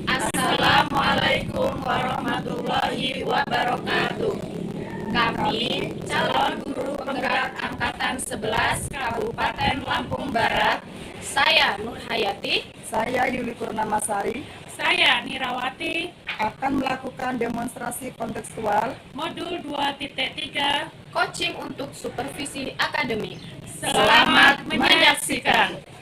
Assalamualaikum warahmatullahi wabarakatuh. Kami calon guru penggerak angkatan 11 Kabupaten Lampung Barat. Saya Nur Hayati, Saya Yuli Purnamasari Saya Nirawati, akan melakukan demonstrasi kontekstual modul 2.3. coaching untuk supervisi akademik. Selamat menyaksikan.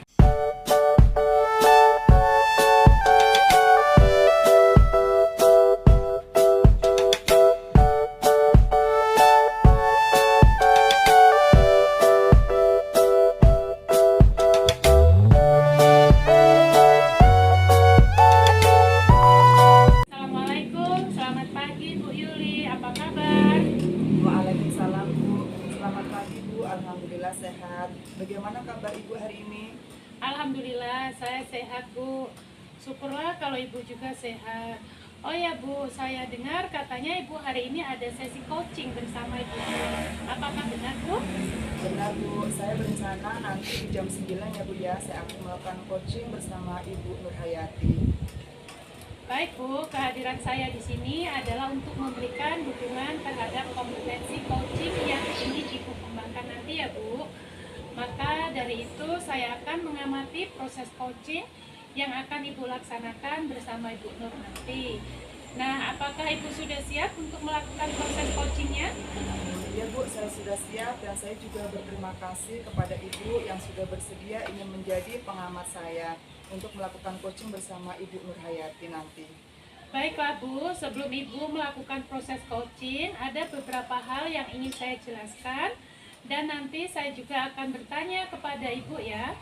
Assalamualaikum, selamat pagi Bu Yuli, apa kabar? Waalaikumsalam Bu. Selamat pagi Bu, Alhamdulillah sehat. Bagaimana kabar Ibu hari ini? Alhamdulillah saya sehat Bu. Syukurlah kalau Ibu juga sehat. Oh ya Bu, saya dengar katanya Ibu hari ini ada sesi coaching bersama Ibu. Apakah benar Bu? Benar Bu, saya berencana nanti di jam 9 ya Bu ya, saya akan melakukan coaching bersama Ibu Nur Hayati. Baik Bu, kehadiran saya di sini adalah untuk memberikan dukungan terhadap kompetensi coaching yang ingin Ibu kembangkan nanti ya Bu. Maka dari itu saya akan mengamati proses coaching yang akan Ibu laksanakan bersama Ibu Nur nanti. Nah, apakah Ibu sudah siap untuk melakukan proses coachingnya? Ya Bu, saya sudah siap dan saya juga berterima kasih kepada Ibu yang sudah bersedia ingin menjadi pengamat saya untuk melakukan coaching bersama Ibu Nur Hayati nanti. Baiklah Bu, sebelum Ibu melakukan proses coaching, ada beberapa hal yang ingin saya jelaskan dan nanti saya juga akan bertanya kepada Ibu ya.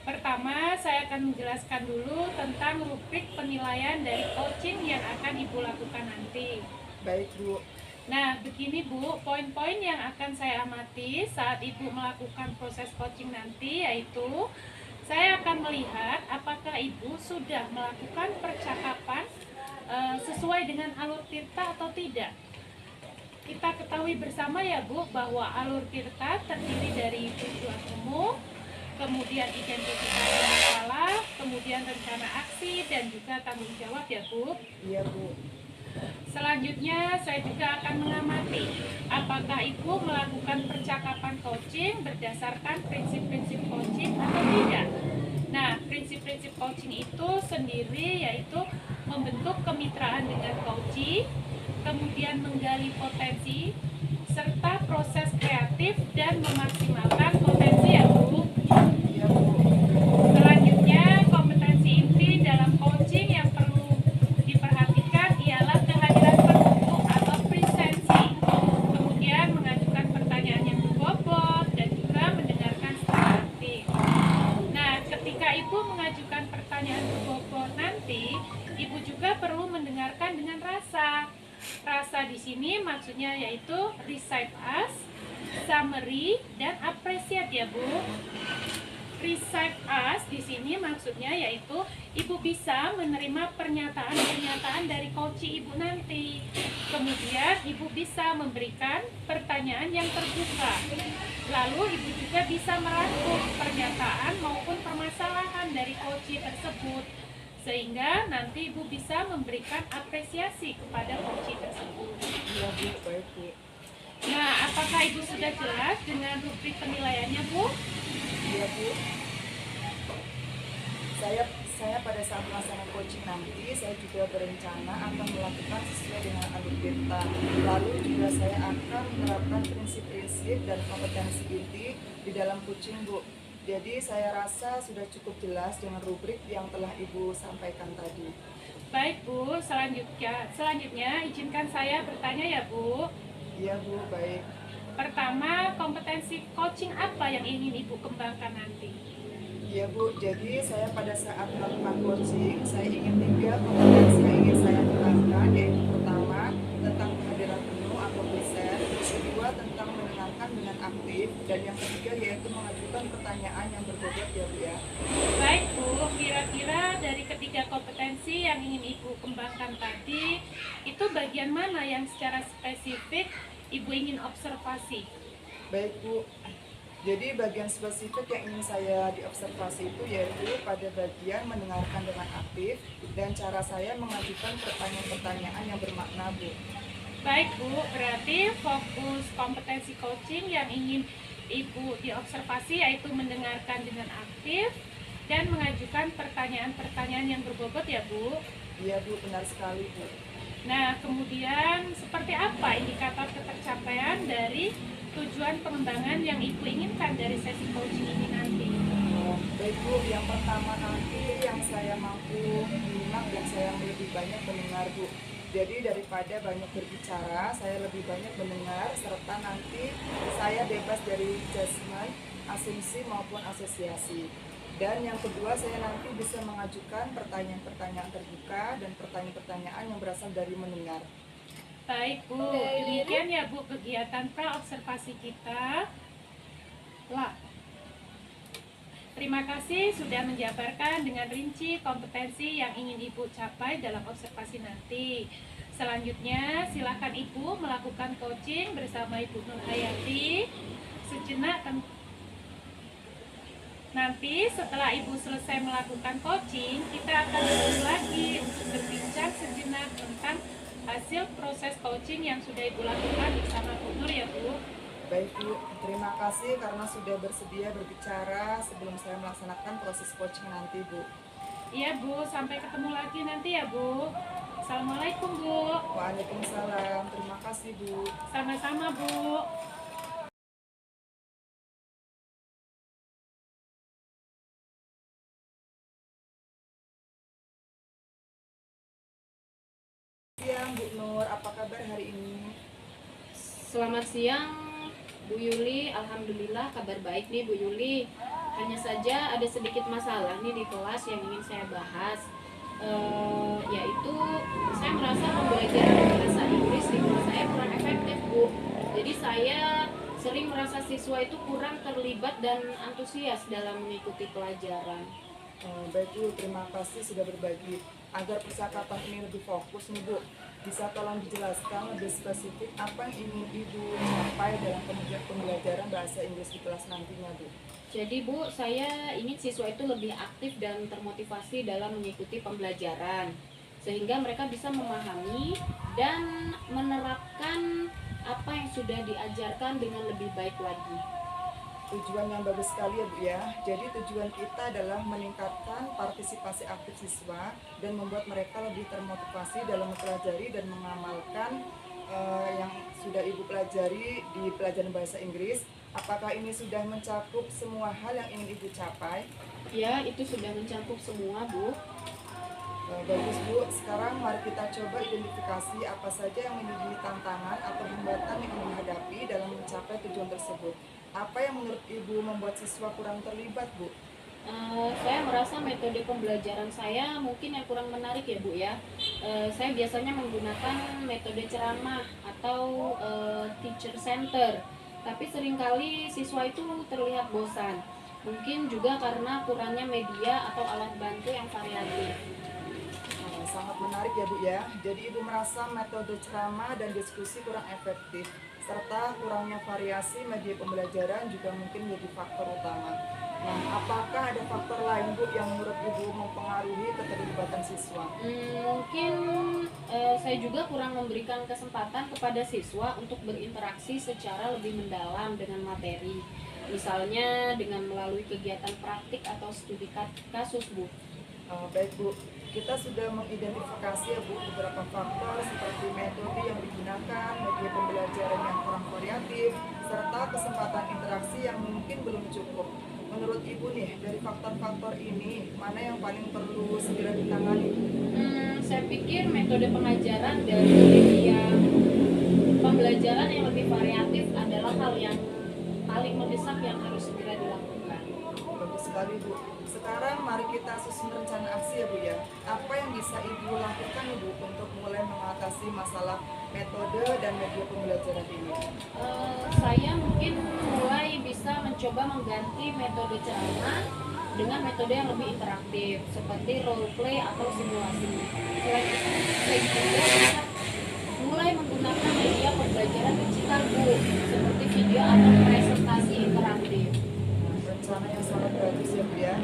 Pertama, saya akan menjelaskan dulu tentang rubrik penilaian dari coaching yang akan Ibu lakukan nanti. Baik Bu. Nah, begini Bu, poin-poin yang akan saya amati saat Ibu melakukan proses coaching nanti yaitu saya akan melihat apakah Ibu sudah melakukan percakapan sesuai dengan alur tirta atau tidak. Kita ketahui bersama ya Bu bahwa alur tirta terdiri dari tujuan umum, kemudian identifikasi masalah, kemudian rencana aksi, dan juga tanggung jawab ya Bu. Iya Bu. Selanjutnya saya juga akan mengamati apakah Ibu melakukan percakapan coaching berdasarkan prinsip-prinsip coaching atau tidak. Nah, prinsip-prinsip coaching itu sendiri yaitu membentuk kemitraan dengan coachee, kemudian menggali potensi, serta proses kreatif dan memaksimalkan potensi ya Bu. Iya Bu. Selanjutnya, kompetensi inti dalam coaching yang perlu diperhatikan ialah kehadiran penutur atau presensi, kemudian mengajukan pertanyaan yang berbobot dan juga mendengarkan secara aktif. Nah, ketika Ibu mengajukan pertanyaan berbobot nanti, Ibu juga perlu mendengarkan dengan rasa. Rasa di sini maksudnya yaitu receive as, summary, dan appreciate ya Bu. Receive as di sini maksudnya yaitu Ibu bisa menerima pernyataan-pernyataan dari coachee Ibu nanti. Kemudian Ibu bisa memberikan pertanyaan yang terbuka. Lalu Ibu juga bisa merangkum pernyataan maupun permasalahan dari coachee tersebut. Sehingga nanti Ibu bisa memberikan apresiasi kepada coachee tersebut. Iya Bu, baik Bu. Nah, apakah Ibu sudah jelas dengan rubrik penilaiannya Bu? Iya Bu. Saya pada saat melaksanakan coaching nanti, saya juga berencana akan melakukan sesuai dengan alur tirta. Lalu juga saya akan menerapkan prinsip-prinsip dan kompetensi inti di dalam coaching Bu. Jadi saya rasa sudah cukup jelas dengan rubrik yang telah Ibu sampaikan tadi. Baik Bu, selanjutnya izinkan saya bertanya ya Bu. Iya Bu, baik. Pertama, kompetensi coaching apa yang ingin Ibu kembangkan nanti? Iya Bu, jadi saya pada saat melakukan coaching, saya ingin 3 kompetensi yang ingin saya kembangkan, yaitu pertama tentang kehadiran penuh atau present, kedua tentang mendengarkan dengan aktif, dan yang ketiga yaitu mengajukan pertanyaan yang berbobot ya Bu ya. Baik Bu, kira-kira dari ketiga kompetensi yang ingin Ibu kembangkan tadi, itu bagian mana yang secara spesifik Ibu ingin observasi? Baik Bu, Jadi bagian spesifik yang ingin saya diobservasi itu yaitu pada bagian mendengarkan dengan aktif dan cara saya mengajukan pertanyaan-pertanyaan yang bermakna, Bu. Baik Bu, berarti fokus kompetensi coaching yang ingin Ibu diobservasi yaitu mendengarkan dengan aktif dan mengajukan pertanyaan-pertanyaan yang berbobot ya Bu. Iya, Bu, benar sekali, Bu. Nah, kemudian seperti apa indikator ketercapaian dari tujuan pengembangan yang Ibu inginkan dari sesi coaching ini nanti? Baik, Bu, yang pertama nanti yang saya mampu menyimak dan saya lebih banyak mendengar, Bu. Jadi daripada banyak berbicara, saya lebih banyak mendengar serta nanti saya bebas dari judgement, asumsi maupun asosiasi. Dan yang kedua, saya nanti bisa mengajukan pertanyaan-pertanyaan terbuka dan pertanyaan-pertanyaan yang berasal dari mendengar. Baik Bu, demikian ya Bu kegiatan pra-observasi kita. Lah, terima kasih sudah menjabarkan dengan rinci kompetensi yang ingin Ibu capai dalam observasi nanti. Selanjutnya, silakan Ibu melakukan coaching bersama Ibu Nur Hayati. Sejenak nanti setelah Ibu selesai melakukan coaching, kita akan bertemu lagi untuk berbincang sejenak tentang hasil proses coaching yang sudah Ibu lakukan bersama Bu Nur ya Bu. Baik, Bu, terima kasih karena sudah bersedia berbicara sebelum saya melaksanakan proses coaching nanti, Bu. Iya Bu, sampai ketemu lagi nanti ya Bu. Assalamualaikum Bu. Waalaikumsalam, terima kasih, Bu. Sama-sama Bu. Siang, Bu Nur, apa kabar hari ini? Selamat siang Bu Yuli, alhamdulillah kabar baik nih Bu Yuli. Hanya saja ada sedikit masalah nih di kelas yang ingin saya bahas, yaitu saya merasa pembelajaran bahasa Inggris di kelas saya kurang efektif Bu. Jadi saya sering merasa siswa itu kurang terlibat dan antusias dalam mengikuti pelajaran. Baik, Bu, terima kasih sudah berbagi. Agar percakapan ini lebih fokus nih, Bu, bisa tolong dijelaskan lebih spesifik apa yang ingin Ibu capai dalam pembelajaran bahasa Inggris di kelas nantinya, Bu? Jadi Bu, saya ingin siswa itu lebih aktif dan termotivasi dalam mengikuti pembelajaran, sehingga mereka bisa memahami dan menerapkan apa yang sudah diajarkan dengan lebih baik lagi. Tujuan yang bagus sekali ya, Bu ya. Jadi tujuan kita adalah meningkatkan partisipasi aktif siswa dan membuat mereka lebih termotivasi dalam mempelajari dan mengamalkan yang sudah Ibu pelajari di pelajaran bahasa Inggris. Apakah ini sudah mencakup semua hal yang ingin Ibu capai? Ya, itu sudah mencakup semua Bu. Bagus, Bu. Sekarang mari kita coba identifikasi apa saja yang menjadi tantangan atau hambatan yang ingin dihadapi dalam mencapai tujuan tersebut. Apa yang menurut Ibu membuat siswa kurang terlibat, Bu? Saya merasa metode pembelajaran saya mungkin yang kurang menarik ya Bu ya. Saya biasanya menggunakan metode ceramah atau teacher center, tapi seringkali siswa itu terlihat bosan. Mungkin juga karena kurangnya media atau alat bantu yang variatif. Sangat menarik ya, Bu ya. Jadi Ibu merasa metode ceramah dan diskusi kurang efektif, serta kurangnya variasi media pembelajaran juga mungkin menjadi faktor utama. Nah, apakah ada faktor lain, Bu, yang menurut Ibu mempengaruhi keterlibatan siswa? Mungkin saya juga kurang memberikan kesempatan kepada siswa untuk berinteraksi secara lebih mendalam dengan materi. Misalnya dengan melalui kegiatan praktik atau studi kasus, Bu. Baik, Bu. Kita sudah mengidentifikasi ya, Bu, beberapa faktor seperti metode yang digunakan, media pembelajaran yang kurang variatif, serta kesempatan interaksi yang mungkin belum cukup. Menurut Ibu nih, dari faktor-faktor ini, mana yang paling perlu segera ditangani? Saya pikir metode pengajaran dari media pembelajaran yang lebih variatif adalah hal yang paling mendesak yang harus segera dilakukan. Bagus sekali, Bu. Sekarang mari kita susun rencana aksi ya, Bu ya. Apa yang bisa Ibu lakukan, Ibu, untuk mulai mengatasi masalah metode dan media pembelajaran ini? Saya mungkin mulai bisa mencoba mengganti metode ceramah dengan metode yang lebih interaktif seperti role play atau simulasi. Selain itu, saya juga bisa mulai menggunakan media pembelajaran digital Bu, seperti video atau presentasi interaktif. rencana yang sangat bagus ya Bu ya.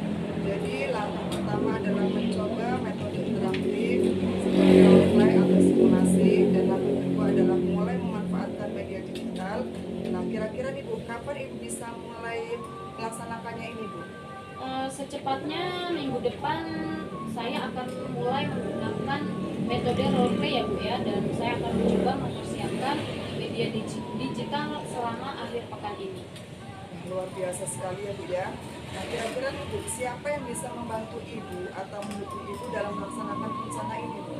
Jadi langkah pertama adalah mencoba metode interaktif seperti role play atau simulasi, dan langkah kedua adalah mulai memanfaatkan media digital. Nah, kira-kira nih Bu, kapan Ibu bisa mulai melaksanakannya ini Bu? Secepatnya minggu depan saya akan mulai menggunakan metode role play ya Bu ya, dan saya akan mencoba mempersiapkan media digital selama akhir pekan ini. Nah, luar biasa sekali ya Bu ya. Nah, kira-kira nih Bu, siapa yang bisa membantu Ibu atau mendukung Ibu dalam melaksanakan rencana ini Bu?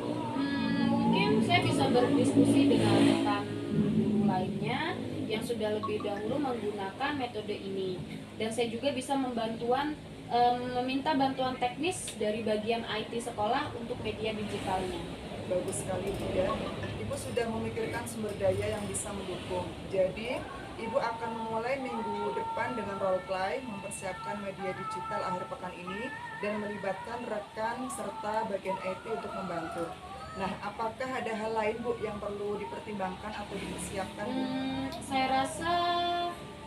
Mungkin saya bisa berdiskusi dengan rekan guru lainnya yang sudah lebih dahulu menggunakan metode ini, dan saya juga bisa meminta bantuan teknis dari bagian IT sekolah untuk media digitalnya. Bagus sekali Bu ya. Ibu sudah memikirkan sumber daya yang bisa mendukung. Jadi, Ibu akan memulai minggu depan dengan role play, mempersiapkan media digital akhir pekan ini, dan melibatkan rekan serta bagian IT untuk membantu. Nah, apakah ada hal lain Bu yang perlu dipertimbangkan atau dipersiapkan Bu? Saya rasa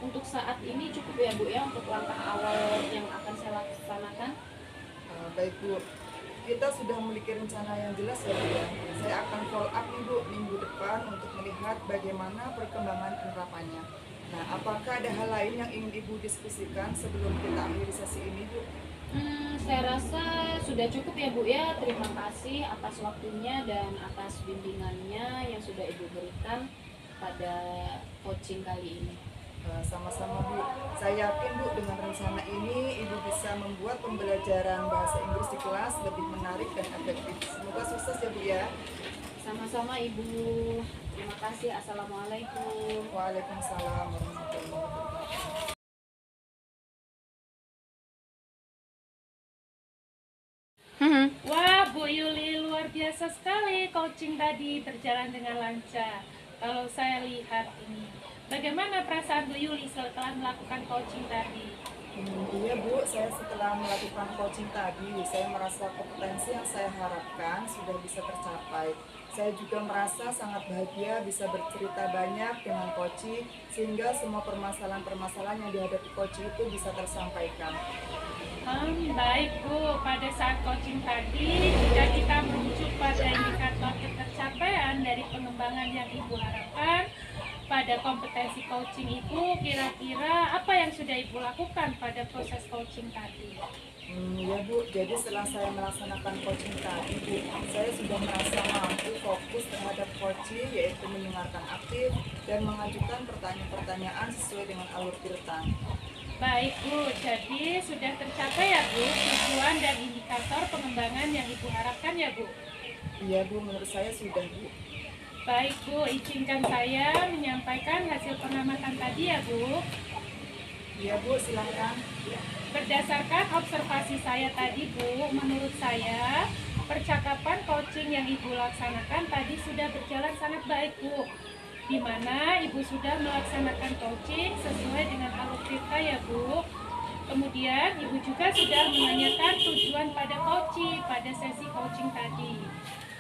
untuk saat ini cukup ya Bu ya, untuk langkah awal yang akan saya laksanakan. Baik Bu, kita sudah memiliki rencana yang jelas ya Bu ya. Saya akan follow up nih Bu minggu depan untuk melihat bagaimana perkembangan penerapannya. Nah, apakah ada hal lain yang ingin Ibu diskusikan sebelum kita akhiri sesi ini Bu? Saya rasa sudah cukup ya Bu ya. Terima kasih atas waktunya dan atas bimbingannya yang sudah Ibu berikan pada coaching kali ini. Sama-sama Bu. Saya yakin Bu dengan rencana ini Ibu bisa membuat pembelajaran bahasa Inggris di kelas lebih menarik dan efektif. Semoga sukses ya Bu ya. Sama-sama Ibu. Terima kasih. Assalamualaikum. Waalaikumsalam warahmatullahi wabarakatuh. Wah, Bu Yuli, luar biasa sekali coaching tadi berjalan dengan lancar. Kalau saya lihat ini, bagaimana perasaan Bu Yuli setelah melakukan coaching tadi? Iya Bu, saya setelah melakukan coaching tadi, saya merasa kompetensi yang saya harapkan sudah bisa tercapai. Saya juga merasa sangat bahagia bisa bercerita banyak dengan coaching, sehingga semua permasalahan-permasalahan yang dihadapi coaching itu bisa tersampaikan. Baik Bu, pada saat coaching tadi, jika kita merujuk pada indikator ketercapaian dari pengembangan yang Ibu harapkan pada kompetensi coaching itu, kira-kira apa yang sudah Ibu lakukan pada proses coaching tadi? Ya Bu, jadi setelah saya melaksanakan coaching tadi Bu, saya sudah merasa mampu fokus terhadap coaching, yaitu mendengarkan aktif dan mengajukan pertanyaan-pertanyaan sesuai dengan alur cerita. Baik Bu, jadi sudah tercapai ya Bu tujuan dan indikator pengembangan yang Ibu harapkan ya Bu? Iya Bu, menurut saya sudah Bu. Baik Bu, izinkan saya menyampaikan hasil pengamatan tadi ya Bu. Iya Bu, silakan. Berdasarkan observasi saya tadi Bu, menurut saya percakapan coaching yang Ibu laksanakan tadi sudah berjalan sangat baik Bu, di mana Ibu sudah melaksanakan coaching sesuai dengan alur cerita ya Bu. Kemudian Ibu juga sudah menanyakan tujuan pada coaching pada sesi coaching tadi,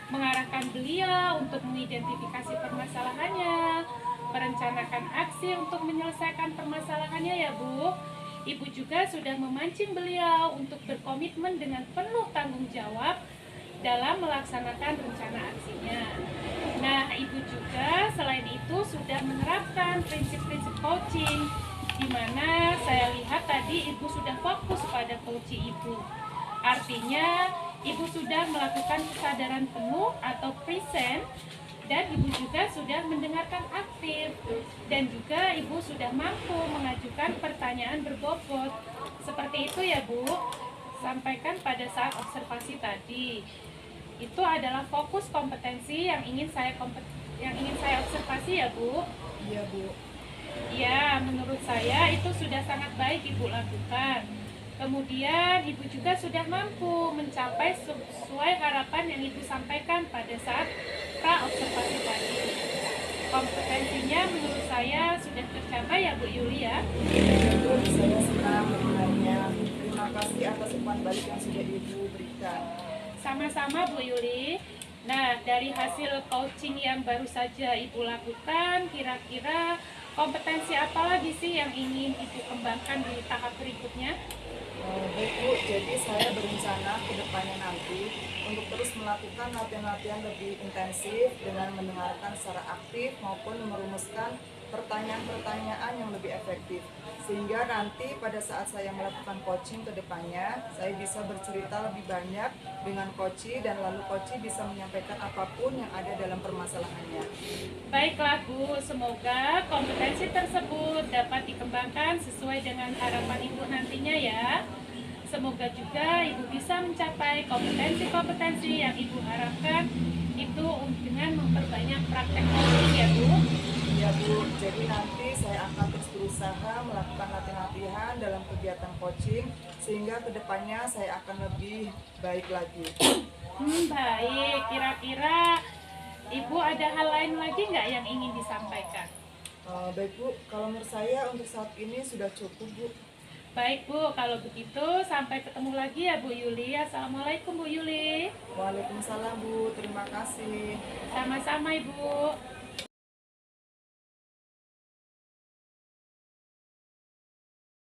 mengarahkan beliau untuk mengidentifikasi permasalahannya, merencanakan aksi untuk menyelesaikan permasalahannya ya Bu. Ibu juga sudah memancing beliau untuk berkomitmen dengan penuh tanggung jawab dalam melaksanakan rencana aksinya. Nah, Ibu juga selain itu sudah menerapkan prinsip-prinsip coaching, di mana saya lihat tadi Ibu sudah fokus pada coaching Ibu. Artinya, Ibu sudah melakukan kesadaran penuh atau present, dan Ibu juga sudah mendengarkan aktif, dan juga Ibu sudah mampu mengajukan pertanyaan berbobot. Seperti itu ya Bu, sampaikan pada saat observasi tadi. Itu adalah fokus kompetensi yang ingin saya observasi ya Bu. Iya Bu. Ya, menurut saya itu sudah sangat baik Ibu lakukan. Kemudian Ibu juga sudah mampu mencapai sesuai harapan yang Ibu sampaikan pada saat pra-observasi tadi. Kompetensinya menurut saya sudah tercapai ya Bu Yuli ya. Iya Bu, saya senang mendengarnya. Terima kasih atas umpan balik yang sudah Ibu berikan. Sama-sama Bu Yuli. Nah, dari hasil coaching yang baru saja Ibu lakukan, kira-kira Kompetensi apa lagi sih yang ingin Ibu kembangkan di tahap berikutnya? Baik Bu, jadi saya berencana ke depannya nanti untuk terus melakukan latihan-latihan lebih intensif dengan mendengarkan secara aktif maupun merumuskan pertanyaan-pertanyaan yang lebih efektif. Sehingga nanti pada saat saya melakukan coaching ke depannya, saya bisa bercerita lebih banyak dengan coach dan lalu coach bisa menyampaikan apapun yang ada dalam permasalahannya. Baiklah Bu, semoga kompetensi tersebut dapat dikembangkan sesuai dengan harapan Ibu nantinya ya. Semoga juga Ibu bisa mencapai kompetensi-kompetensi yang Ibu harapkan itu dengan memperbanyak praktek coaching ya Bu. Ya Bu, jadi nanti saya akan terus berusaha melakukan latihan-latihan dalam kegiatan coaching sehingga kedepannya saya akan lebih baik lagi. Baik, kira-kira Ibu ada hal lain lagi nggak yang ingin disampaikan? Baik Bu, kalau menurut saya untuk saat ini sudah cukup Bu. Baik Bu, kalau begitu sampai ketemu lagi ya Bu Yuli. Assalamualaikum Bu Yuli. Waalaikumsalam Bu, terima kasih. Sama-sama Ibu.